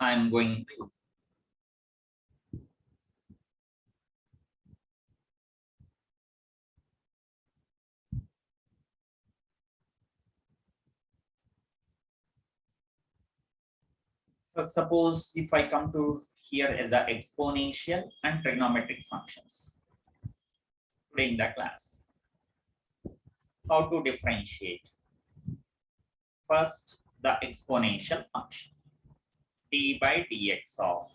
I'm going to suppose if I come to here as the exponential and trigonometric functions today in the class, how to differentiate. First, the exponential function d by dx of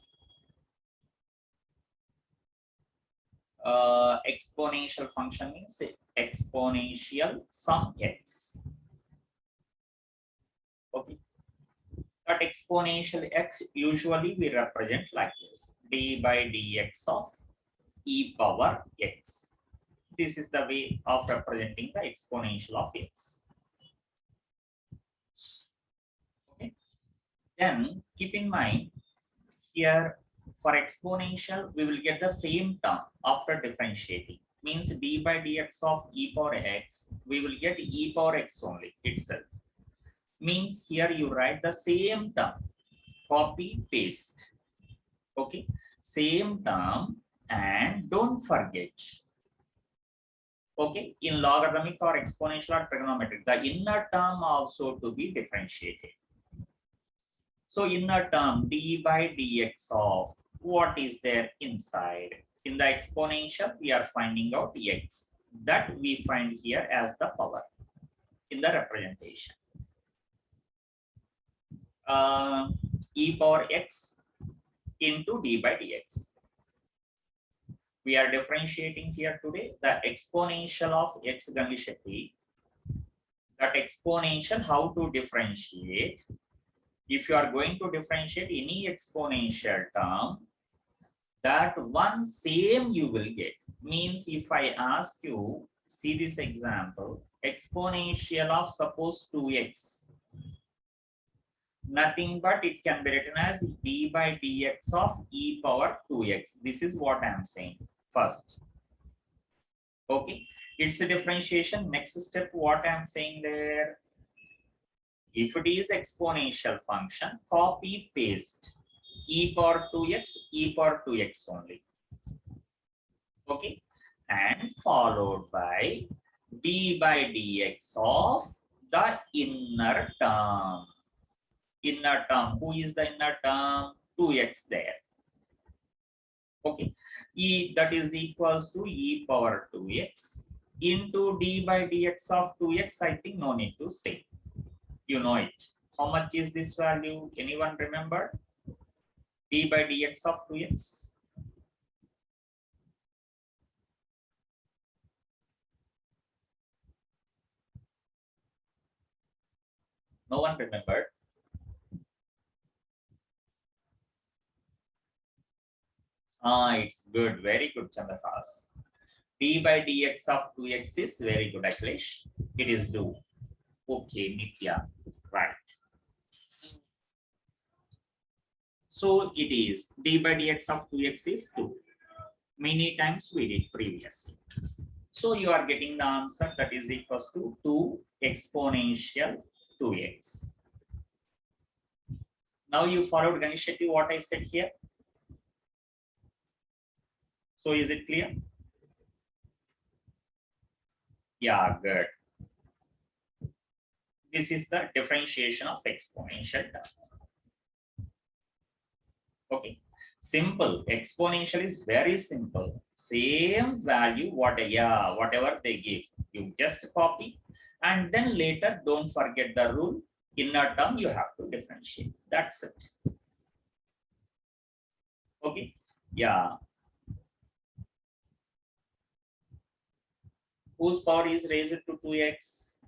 exponential function means exponential sum x. Okay, that exponential x usually we represent like this: d by dx of e power x. This is the way of representing the exponential of x. Okay. Then keep in mind here for exponential we will get the same term after differentiating. Means d by dx of e power x, we will get e power x only itself. Means here you write the same term, copy paste. Okay, same term, and don't forget. Okay, in logarithmic or exponential or trigonometric, the inner term also to be differentiated. So inner term d by dx of what is there inside? In the exponential, we are finding out x. That we find here as the power in the representation. E power x into d by dx. We are differentiating here today the exponential of x Ganishati. That exponential, how to differentiate? If you are going to differentiate any exponential term, that one same you will get. Means if I ask you, see this example, exponential of suppose 2x. Nothing but it can be written as d by dx of e power 2x. This is what I am saying first. Okay, it's a differentiation. Next step, what I am saying there, if it is exponential function, copy paste e power 2x, e power 2x only. Okay, and followed by d by dx of the inner term. Inner term, who is the inner term? 2x there. Okay, e that is equals to e power 2x into d by dx of 2x. I think no need to say, you know it. How much is this value? Anyone remember? D by dx of 2x. No one remembered. It's good. Very good, Chandrakas. D by dx of 2x is very good, Akhilesh. It is do. Okay, Nitya. Right. So it is d by dx of 2x is 2. Many times we did previously. So you are getting the answer that is equals to 2 exponential 2x. Now you followed Ganishati what I said here. So is it clear? Yeah, good. This is the differentiation of exponential term. Okay, simple. Exponential is very simple. Same value, whatever they give, you just copy, and then later don't forget the rule. Inner term you have to differentiate. That's it. Okay, yeah. Whose power is raised to 2x?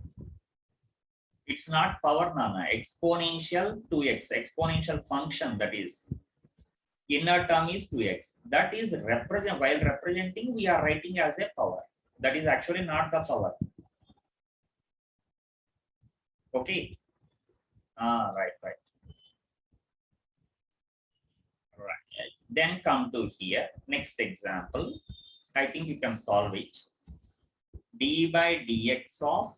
It's not power, Nana. Exponential 2x, exponential function, that is. Inner term is 2x. That is while representing, we are writing as a power. That is actually not the power. Okay. Right. Right. Then come to here. Next example. I think you can solve it. D by dx of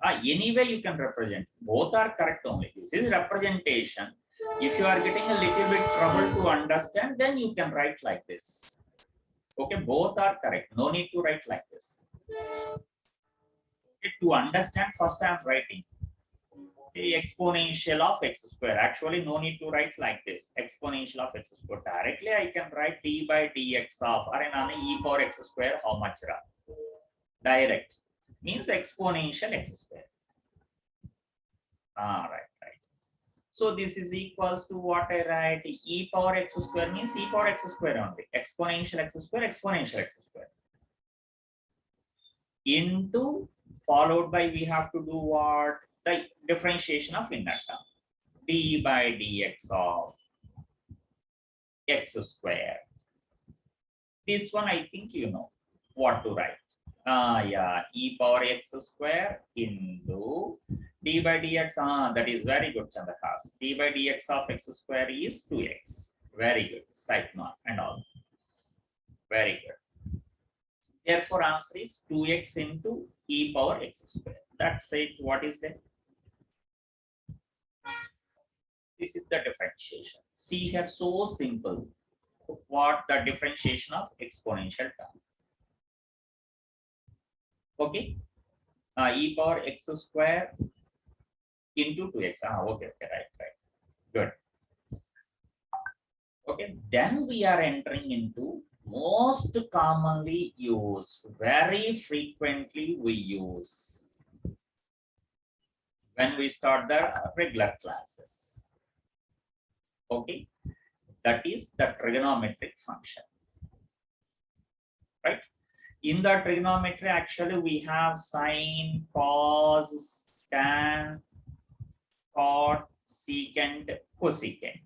Anyway, you can represent. Both are correct only. This is representation. If you are getting a little bit trouble to understand, then you can write like this. Okay, both are correct. No need to write like this. Okay, to understand, first I am writing exponential of x square. Actually, no need to write like this. Exponential of x square. Directly, I can write d by dx of e power x square. How much? Direct means exponential x square. Right. So this is equals to what I write, e power x square means e power x square only, exponential x square into, followed by, we have to do what, the differentiation of inner term, d by dx of x square. This one I think you know what to write. Yeah, e power x square into d by dx. That is very good, Chandrakas. D by dx of x square is 2x. Very good. Site mark and all. Very good. Therefore, answer is 2x into e power x square. That's it. What is that? This is the differentiation. See here, so simple. What the differentiation of exponential term. Okay. E power x square into 2x. Okay, right. Good. Okay, then we are entering into most commonly used, very frequently we use when we start the regular classes. Okay, that is the trigonometric function. Right? In the trigonometry, actually, we have sine, cos, tan, cot, secant, cosecant.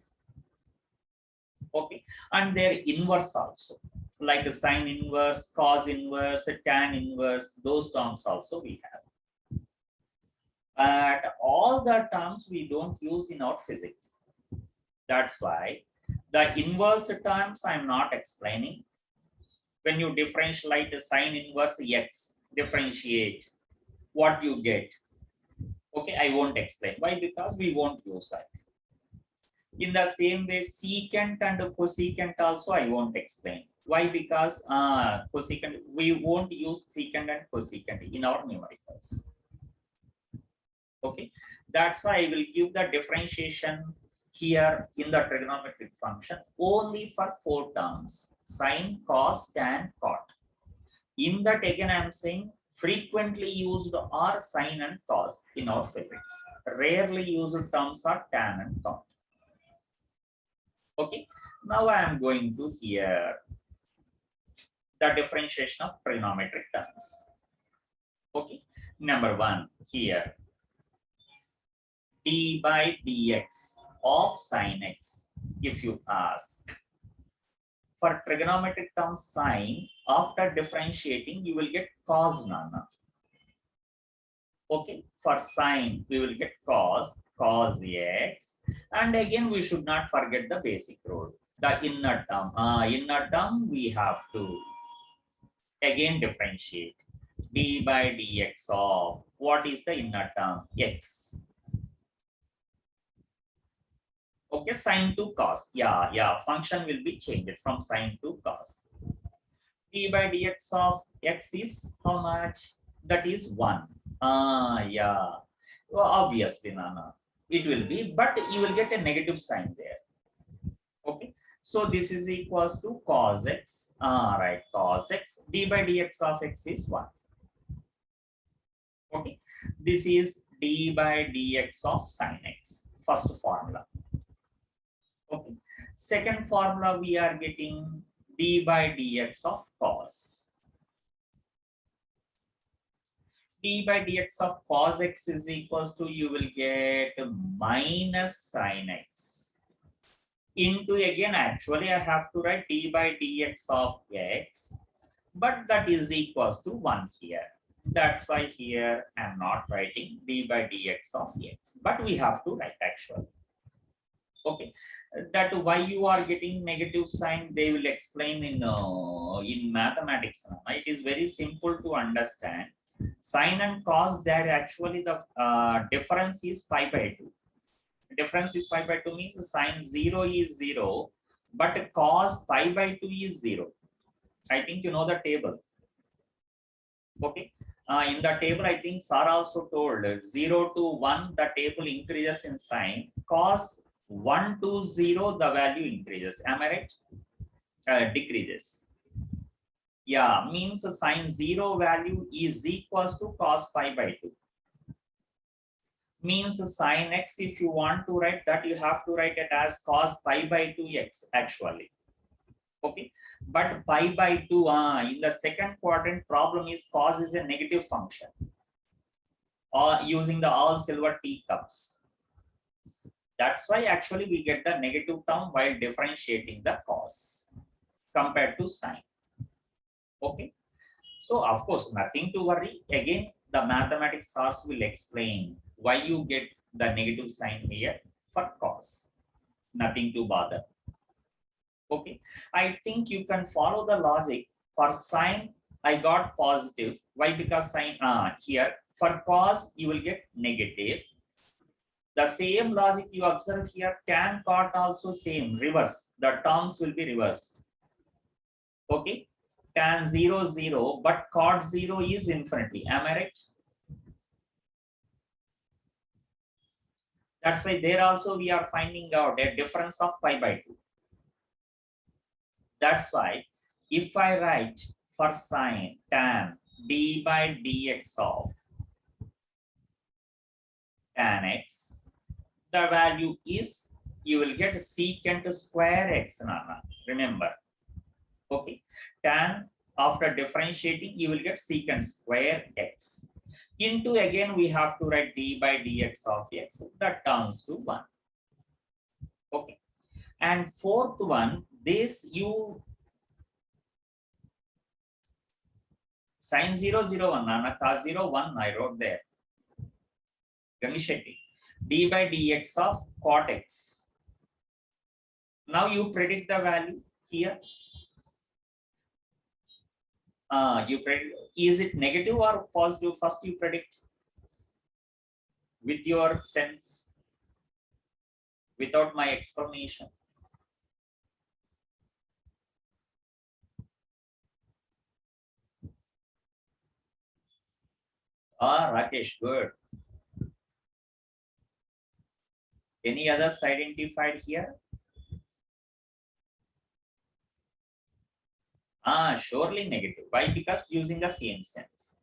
Okay, and their inverse also, like the sine inverse, cos inverse, tan inverse, those terms also we have. But all the terms we don't use in our physics. That's why the inverse terms I'm not explaining. When you differentiate the sine inverse x, differentiate, what you get. Okay, I won't explain. Why? Because we won't use that. In the same way, secant and cosecant also I won't explain. Why? Because cosecant, we won't use secant and cosecant in our numericals. Okay, that's why I will give the differentiation here in the trigonometric function only for 4 terms: sine, cos, tan, cot. In that, again, I am saying frequently used are sine and cos in our physics. Rarely used terms are tan and cot. Okay, now I am going to here the differentiation of trigonometric terms. Okay, number 1 here, d by dx of sine x. If you ask for trigonometric term sine, after differentiating, you will get cos nana. Okay, for sine, we will get cos x. And again, we should not forget the basic rule, the inner term we have to again differentiate. D by dx of, what is the inner term? X. Okay, sine to cos. Yeah, function will be changed from sine to cos. D by dx of x is how much? That is 1. Yeah. Well, obviously, Nana, it will be, but you will get a negative sign there. Okay. So this is equals to cos x. Right, cos x. D by dx of x is 1. Okay. This is d by dx of sine x. First formula. Okay. Second formula, we are getting d by dx of cos. D by dx of cos x is equals to, you will get minus sine x into, again, actually I have to write d by dx of x, but that is equals to 1 here. That's why here I'm not writing d by dx of x, but we have to write actually. Okay, that why you are getting negative sign, they will explain in mathematics. It is very simple to understand. Sine and cos, there actually the difference is pi by 2. Difference is pi by 2 means sine 0 is 0, but cos pi by 2 is 0. I think you know the table. Okay. In the table, I think Sir also told 0 to 1, the table increases in sign. Cos 1 to 0, the value increases. Am I right? Decreases. Yeah, means sine 0 value is equals to cos pi by 2. Means sine x, if you want to write that, you have to write it as cos pi by 2x actually. Okay, but pi by 2 in the second quadrant problem is cos is a negative function, or using the all silver teacups. That's why actually we get the negative term while differentiating the cos compared to sine. Okay, so of course nothing to worry. Again, the mathematics source will explain why you get the negative sign here for cos. Nothing to bother. Okay, I think you can follow the logic. For sine, I got positive. Why? Because sine here. For cos, you will get negative. The same logic you observe here, tan cot also same, reverse. The terms will be reversed. Okay, tan 0, 0, but cot 0 is infinity. Am I right? That's why there also we are finding out a difference of pi by 2. That's why if I write for sine tan d by dx of tan x, the value is, you will get secant square x, Nana. Remember. Okay. Tan, after differentiating, you will get secant square x. Into, again, we have to write d by dx of x. That turns to 1. Okay. And fourth one, this you sine 0, 0, 1, Nana, cos 0, 1, I wrote there. Gangishetty. D by dx of cot x. Now you predict the value here. You predict, is it negative or positive? First you predict with your sense, without my explanation. Rakesh, good. Any others identified here? Surely negative. Why? Because using the same sense.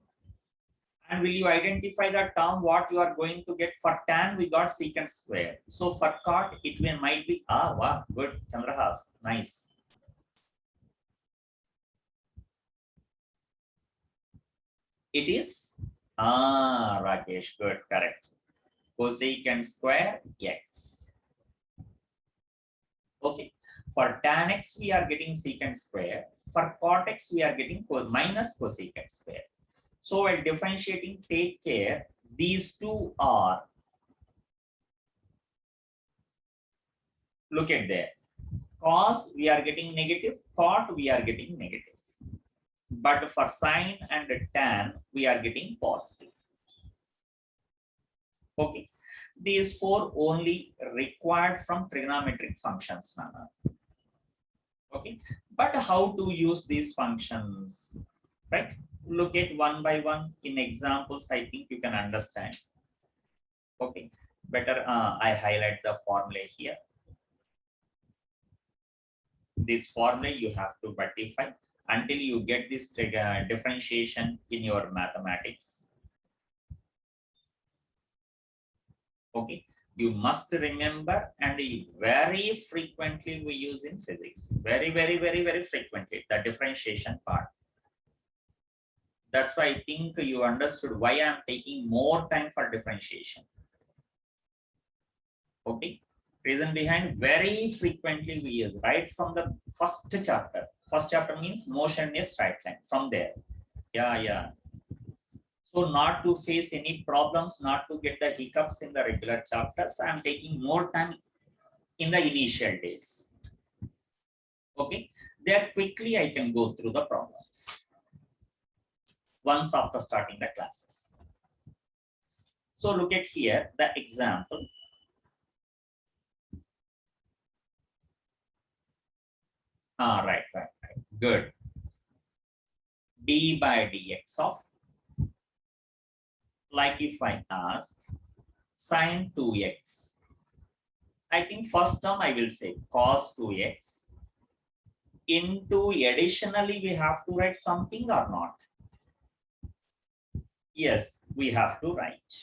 And will you identify the term what you are going to get? For tan, we got secant square. So for cot, it might be, wow, good, Chandrahas, nice. It is, Rakesh, good, correct. Cosecant square x. Okay, for tan x, we are getting secant square. For cot x, we are getting minus cosecant square. So while differentiating, take care, these two are, look at there, cos we are getting negative, cot we are getting negative. But for sine and tan, we are getting positive. Okay, these four only required from trigonometric functions, Nana. Okay, but how to use these functions, right? Look at one by one in examples. I think you can understand. Okay, better I highlight the formula here. This formula you have to verify until you get this differentiation in your mathematics. Okay, you must remember, and very frequently we use in physics, very frequently, the differentiation part. That's why I think you understood why I am taking more time for differentiation. Okay, reason behind, very frequently we use right from the first chapter. First chapter means motion in a straight line, from there. Yeah. So not to face any problems, not to get the hiccups in the regular chapters, I am taking more time in the initial days. Okay, there quickly I can go through the problems. once after starting the classes. So look at here, the example. Right. Good. D by dx of, like if I ask sine 2x, I think first term I will say cos 2x into, additionally we have to write something or not? Yes, we have to write.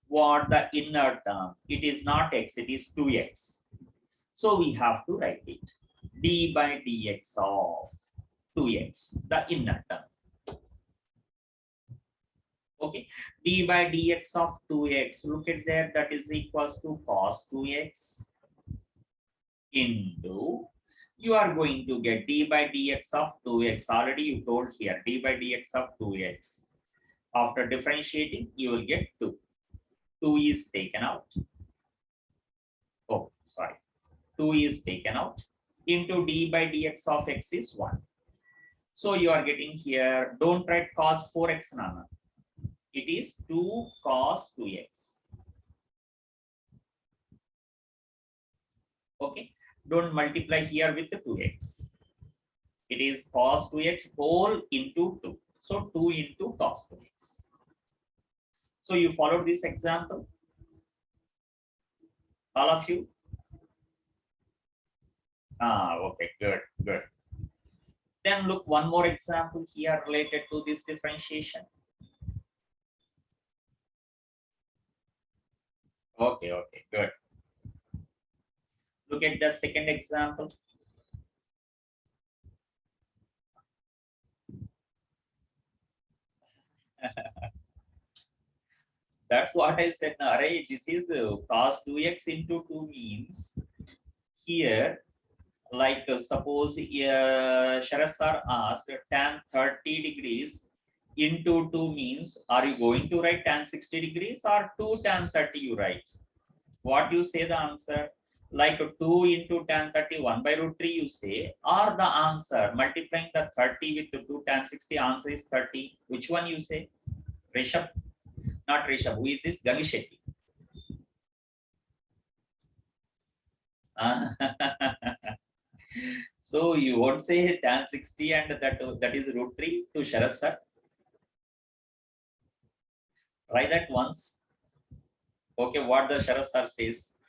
What the inner term? It is not x, it is 2x. So we have to write it. D by dx of 2x, the inner term. Okay, d by dx of 2x, look at there, that is equals to cos 2x into, you are going to get d by dx of 2x, already you told here, d by dx of 2x. After differentiating, you will get 2. 2 is taken out. Oh, sorry. 2 is taken out into d by dx of x is 1. So you are getting here, don't write cos 4x, Nana. It is 2 cos 2x. Okay, don't multiply here with the 2x. It is cos 2x whole into 2. So 2 into cos 2x. So you followed this example, all of you? Okay, good. Then look, one more example here related to this differentiation. Okay, good. Look at the second example. That's what I said. Array, this is cos 2x into 2 means here, like suppose Sharat sir asked tan 30 degrees into 2 means, are you going to write tan 60 degrees or 2 tan 30 you write? What you say the answer? Like 2 into tan 30, 1 by root 3 you say, or the answer multiplying the 30 with the 2 tan 60, answer is 30. Which one you say? Rishabh? Not Rishabh. Who is this? Ganesh Shetty. So you won't say tan 60 and that is root 3 to Sharat sir. Try that once. Okay, what the Sharat sir says?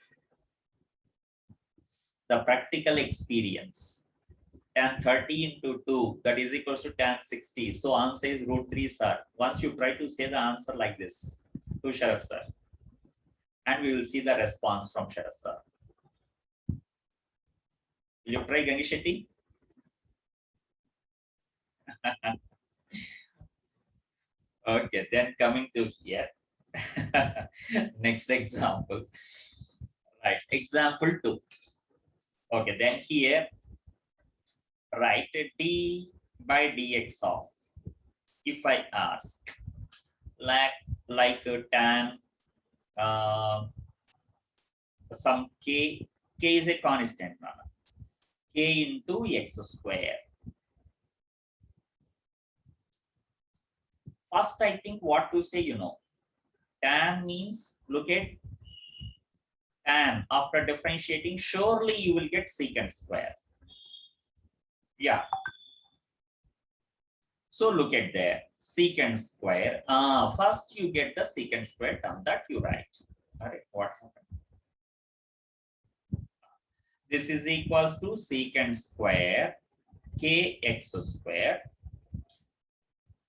The practical experience. Tan 30 into 2, that is equals to tan 60. So answer is root 3, sir. Once you try to say the answer like this to Sharat sir, and we will see the response from Sharat sir. Will you try, Ganesh Shetty? Okay, then coming to here. Next example. Right, example 2. Okay, then here, write d by dx of, if I ask, like tan some k is a constant, k into x square. First, I think what to say, tan means, look at tan, after differentiating, surely you will get secant square. Yeah. So look at there, secant square. First you get the secant square term that you write. All right, what happened? This is equals to secant square kx square.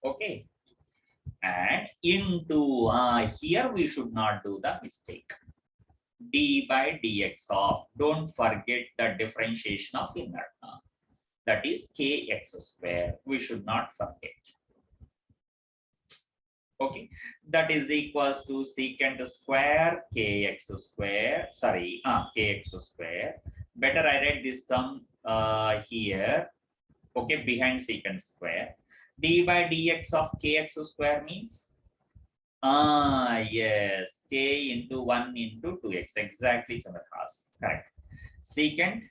Okay. And into, here we should not do the mistake. D by dx of, don't forget the differentiation of inner term. That is kx square. We should not forget. Okay, that is equals to secant square kx square. Sorry, kx square. Better I write this term here. Okay, behind secant square. D by dx of kx square means, yes, k into 1 into 2x. Exactly, Chandrahas. Correct. Secant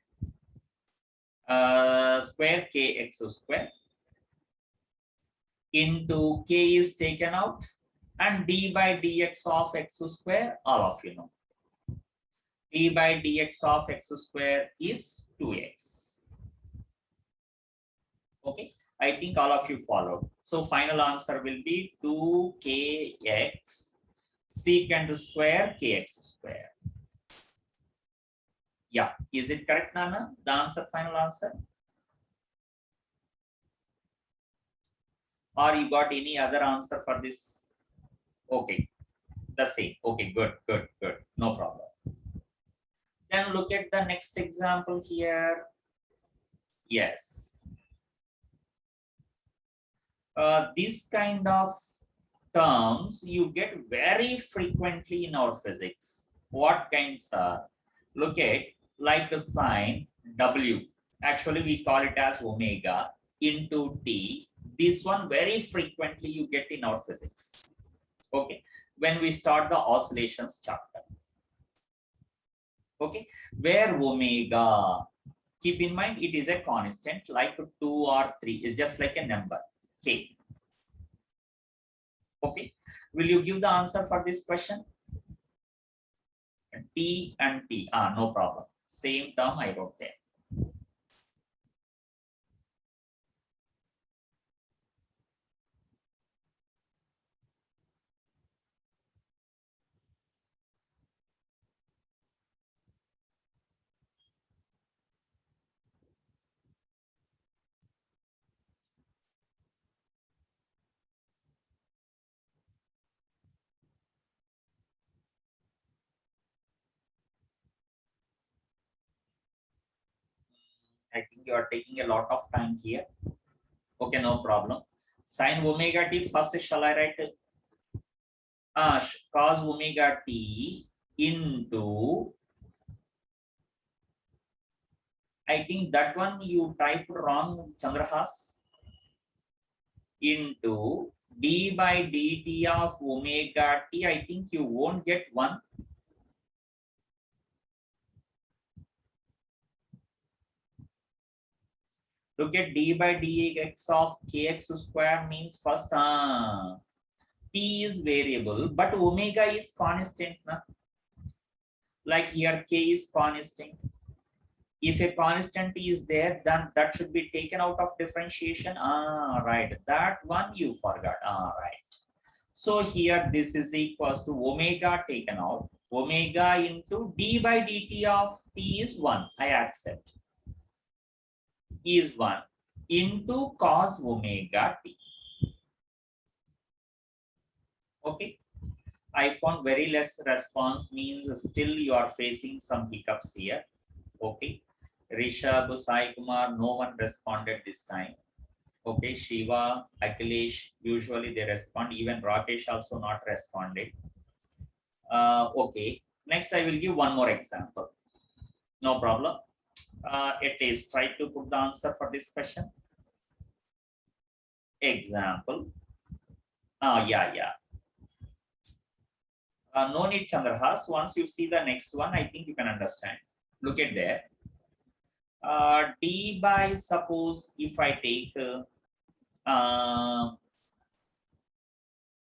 square kx square into k is taken out, and d by dx of x square, all of you know. D by dx of x square is 2x. Okay, I think all of you followed. So final answer will be 2kx secant square kx square. Yeah, is it correct, Nana? The answer, final answer? Or you got any other answer for this? Okay, the same. Okay, good, good, good. No problem. Then look at the next example here. Yes. This kind of terms you get very frequently in our physics. What kinds are? Look at like the sign W. Actually, we call it as omega into T. This one very frequently you get in our physics. Okay, when we start the oscillations chapter. Okay, where omega, keep in mind it is a constant like 2 or 3, is just like a number k. Okay, will you give the answer for this question? T and T, no problem, same term I wrote there. I think you are taking a lot of time here. Okay, no problem. Sin omega t, first shall I write cos omega t into, I think that one you typed wrong, Chandrahas, into d by dt of omega t. I think you won't get one. Look at d by dx of kx square means first t is variable, but omega is constant. Na? Like here k is constant. If a constant is there, then that should be taken out of differentiation. Right, that one you forgot. Right. So here this is equals to omega taken out. Omega into d by dt of t is 1. I accept. Is 1 into cos omega t. Okay. I found very less response, means still you are facing some hiccups here. Okay. Rishabh, Sai Kumar, no one responded this time. Okay. Shiva, Akhilesh, usually they respond. Even Rakesh also not responded. Okay. Next, I will give one more example. No problem. At least try to put the answer for this question. Example. Yeah. No need Chandrahas. Once you see the next one, I think you can understand. Look at there. D by, suppose if I take,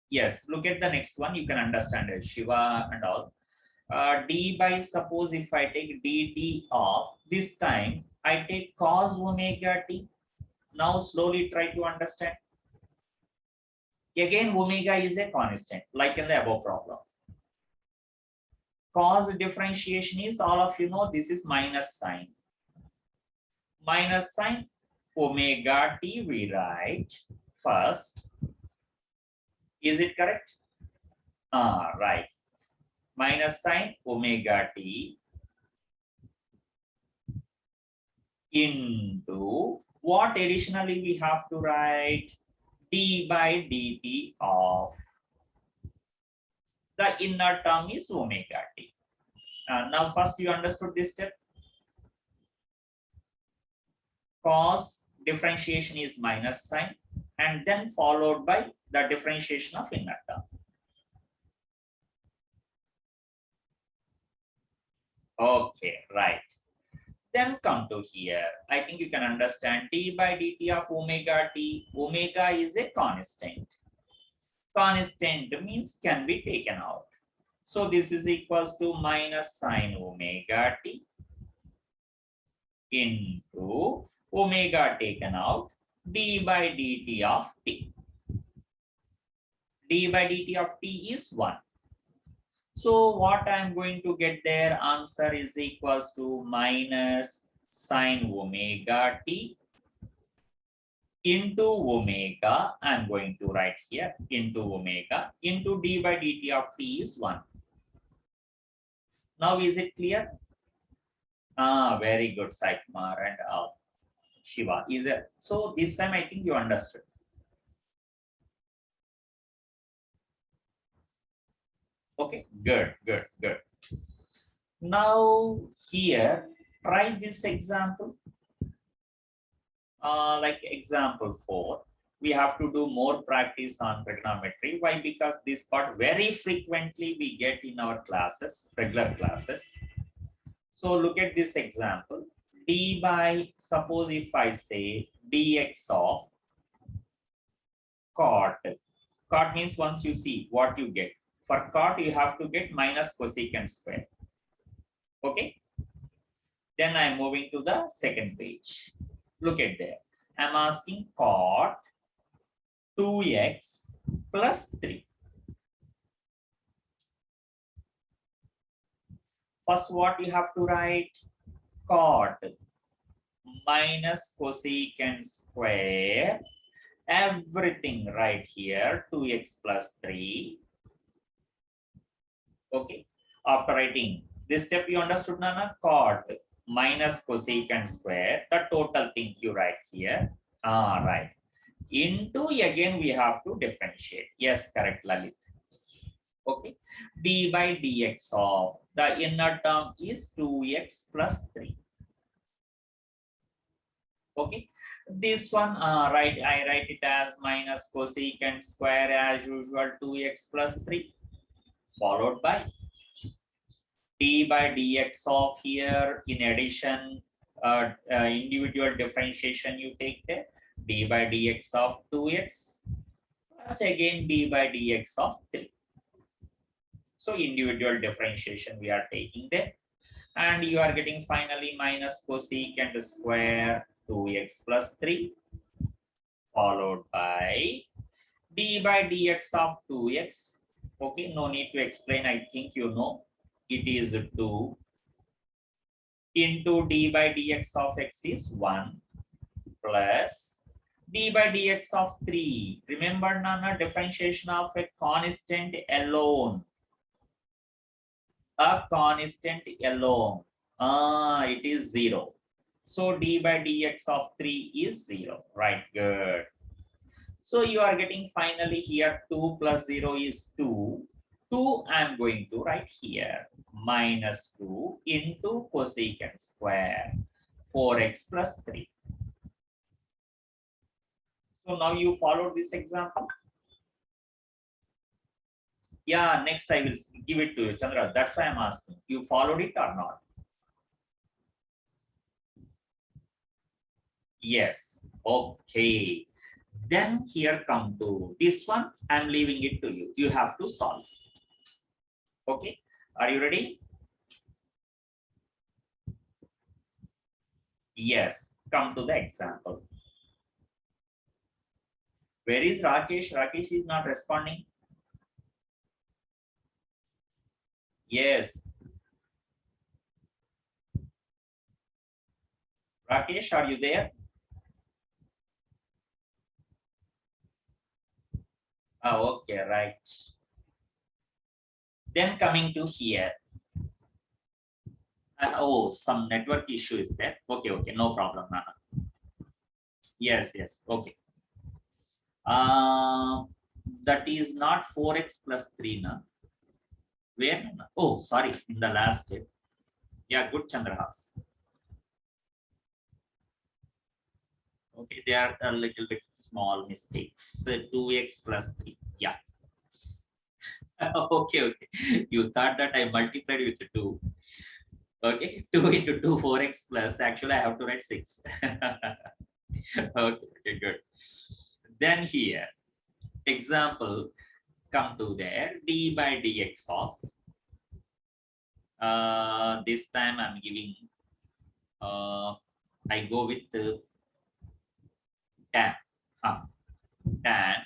yes, look at the next one, you can understand it, Shiva and all. D by, suppose if I take dt of, this time I take cos omega t. Now slowly try to understand. Again, omega is a constant, like in the above problem. Cos differentiation is, all of you know, this is minus sign. Minus sign omega t we write first. Is it correct? Right. Minus sign omega t into what additionally we have to write? D by dt of the inner term is omega t. Now first you understood this step. Cos differentiation is minus sign and then followed by the differentiation of inner term. Okay, right. Then come to here. I think you can understand d by dt of omega t. Omega is a constant. Constant means can be taken out. So this is equals to minus sine omega t into omega taken out d by dt of t. D by dt of t is 1. So what I am going to get there, answer is equals to minus sine omega t into omega. I am going to write here into omega into d by dt of t is 1. Now is it clear? Very good, Sai Kumar and Shiva. Is it? So this time I think you understood. Okay, good. Now here, try this example. Like example 4, we have to do more practice on trigonometry. Why? Because this part very frequently we get in our classes, regular classes. So look at this example. D by, suppose if I say dx of cot. Cot means once you see what you get. For cot, you have to get minus cosecant square. Okay. Then I'm moving to the second page. Look at there. I'm asking cot 2x plus 3. First, what you have to write? Cot minus cosecant square. Everything right here. 2x plus 3. Okay. After writing this step, you understood, Nana? Cot minus cosecant square. The total thing you write here. Right. Into again we have to differentiate. Yes, correct, Lalit. Okay. D by dx of the inner term is 2x plus 3. Okay. This one, right, I write it as minus cosecant square as usual 2x plus 3 followed by d by dx of here. In addition, individual differentiation you take there, d by dx of 2x plus again d by dx of 3. So individual differentiation we are taking there, and you are getting finally minus cosecant square 2x plus 3 followed by d by dx of 2x. Okay, no need to explain. I think you know it is 2 into d by dx of x is 1 plus d by dx of 3. Remember, Nana, differentiation of a constant alone. A constant alone. It is 0. So d by dx of 3 is 0. Right, good. So you are getting finally here 2 plus 0 is 2. 2 I am going to write here minus 2 into cosecant square 4x plus 3. So now you follow this example. Yeah, next I will give it to you, Chandra. That's why I'm asking. You followed it or not? Yes. Okay. Then here come to this one. I'm leaving it to you. You have to solve. Okay. Are you ready? Yes. Come to the example. Where is Rakesh? Rakesh is not responding. Yes. Rakesh, are you there? Oh, okay, right. Then coming to here. Oh, some network issue is there. Okay, no problem, Nana. Yes, okay. That is not 4x plus 3, na? Where? Oh, sorry, in the last step. Yeah, good, Chandrahas. Okay, they are a little bit small mistakes. 2x plus 3. Yeah. Okay. You thought that I multiplied with 2. Okay, 2 into 2, 4x plus. Actually, I have to write 6. Okay, good. Then here, example, come to there, d by dx of, this time I'm giving, I go with tan. Tan.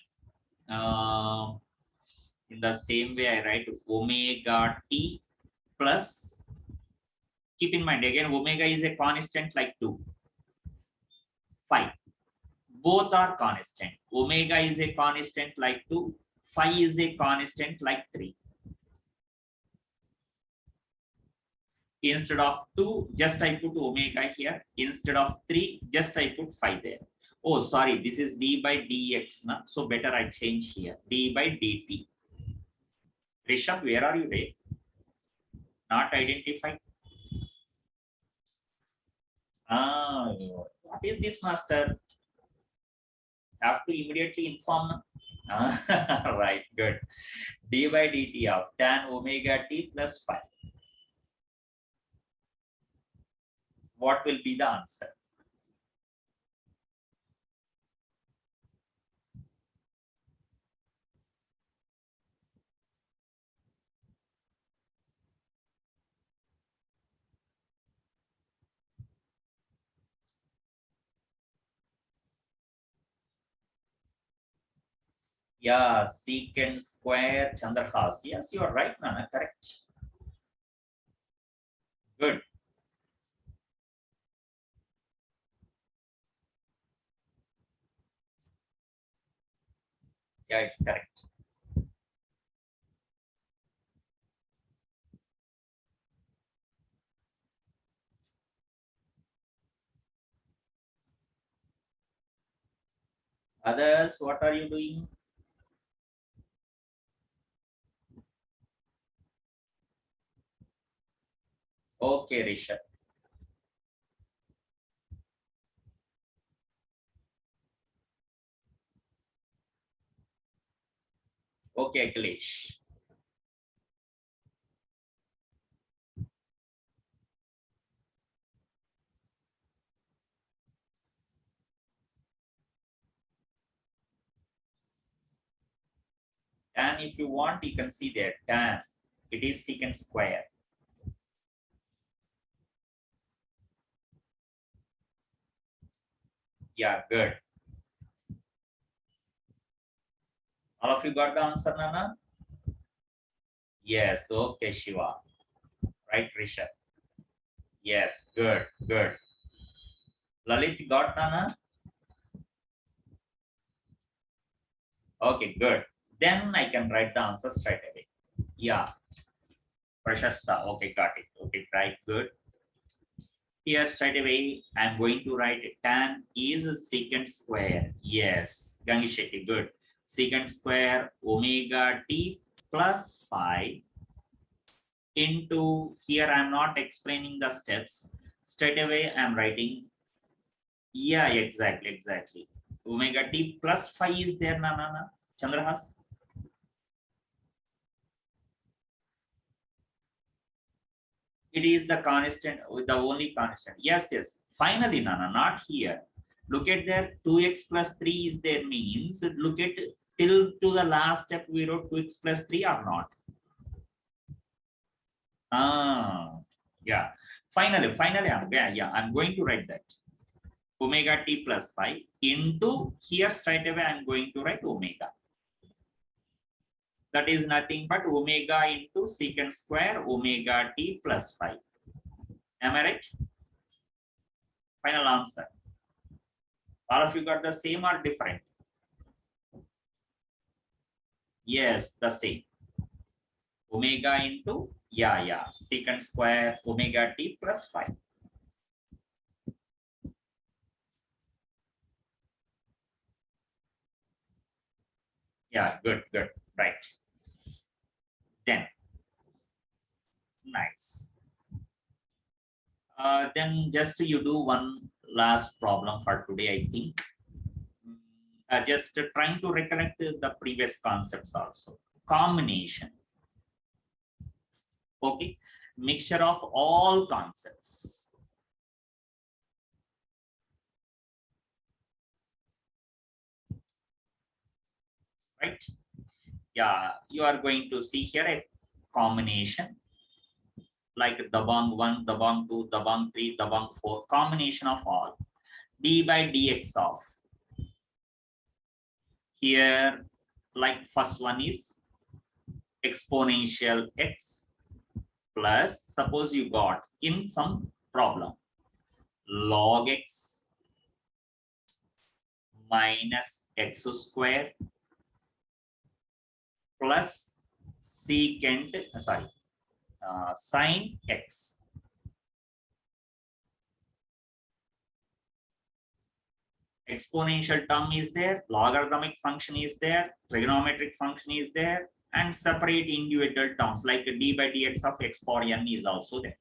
In the same way, I write omega t plus, keep in mind again, omega is a constant like 2, 5. Both are constant. Omega is a constant like 2, phi is a constant like 3. Instead of 2, just I put omega here. Instead of 3, just I put phi there. Oh, sorry, this is d by dx now. So better I change here. D by dt. Rishabh, where are you there? Not identified. Ah, what is this, master? Have to immediately inform. Right, good. D by dt of tan omega t plus phi. What will be the answer? Yeah, secant square Chandrahas. Yes, you are right, Nana. Correct. Good. Yeah, it's correct. Others, what are you doing? Okay, Rishabh. Okay, Akhilesh. Tan, if you want, you can see there. Tan. It is secant square. Yeah, good. All of you got the answer, Nana? Yes, okay, Shiva. Right, Rishabh. Yes, good, good. Lalit got Nana? Okay, good. Then I can write the answer straight away. Yeah, Prashasta. Okay, got it. Okay, right, good. Here straight away, I'm going to write tan is secant square. Yes, Gangi Shetty, good. Secant square omega t plus phi into, here I'm not explaining the steps. Straight away I'm writing, yeah, exactly, exactly. Omega t plus phi is there, na. Chandrahas? It is the constant, the only constant. Yes, yes. Finally, Nana, not here. Look at there, 2x plus 3 is there means, look at till to the last step we wrote 2x plus 3 or not. Ah, yeah. Finally, I'm going to write that. Omega t plus phi into, here straight away I'm going to write omega. That is nothing but omega into secant square omega t plus phi. Am I right? Final answer. All of you got the same or different? Yes, the same. Omega into, yeah, secant square omega t plus phi. Yeah, good, right. Then, nice. Then just you do one last problem for today, I think. Just trying to recollect the previous concepts also. Combination. Okay. mixture of all concepts. Right? Yeah, you are going to see here a combination like Dabang 1, Dabang 2, Dabang 3, Dabang 4, combination of all. D by dx of here, like first one is exponential x plus, suppose you got in some problem, log x minus x square plus secant, sin x. Exponential term is there, logarithmic function is there, trigonometric function is there, and separate individual terms like d by dx of x power n is also there.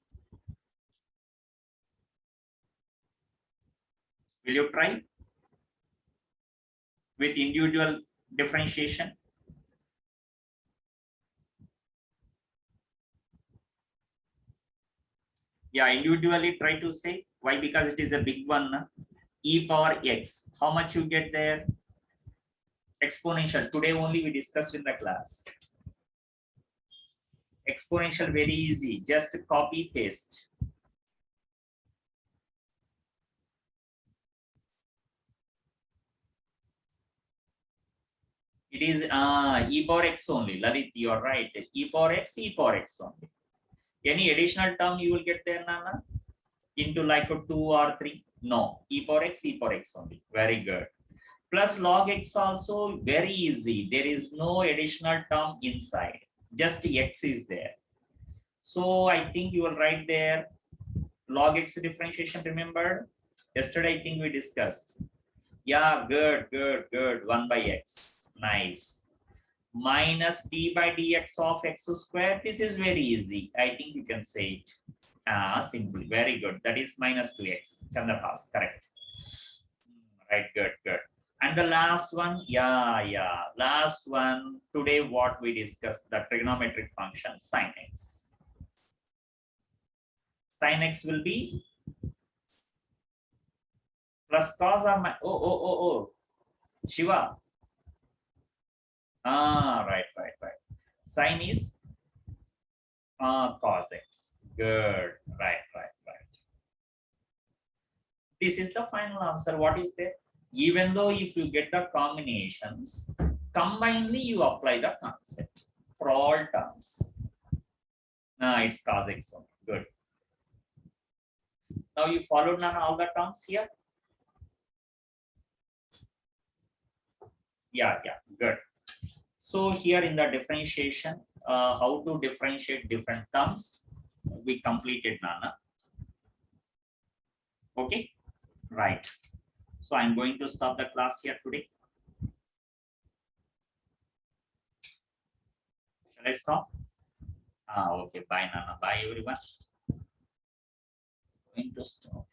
Will you try with individual differentiation? Yeah, individually try to say. Why? Because it is a big one. E power x. How much you get there? Exponential. Today only we discussed in the class. Exponential very easy. Just copy paste. It is e power x only. Lalit, you are right. E power x only. Any additional term you will get there, Nana? Into like a 2 or 3? No. E power x only. Very good. Plus log x also very easy. There is no additional term inside. Just x is there. So I think you will write there log x differentiation. Remember? Yesterday I think we discussed. Yeah, good. 1 by x. Nice. Minus d by dx of x square. This is very easy. I think you can say it. Simply. Very good. That is minus 2x. Chandrahas, correct. Right, good. And the last one, last one. Today, what we discussed, the trigonometric function sin x. Sin x will be plus cos or minus. Oh. Shiva. Right. Sin is cos x. Good. Right. This is the final answer. What is there? Even though if you get the combinations, combinedly you apply the concept for all terms. It's cos x only. Good. Now you followed none all the terms here. Yeah, good. So here in the differentiation, how to differentiate different terms, we completed Nana. Okay, right. So I'm going to stop the class here today. Shall I stop? Okay, bye Nana. Bye everyone. Going to stop.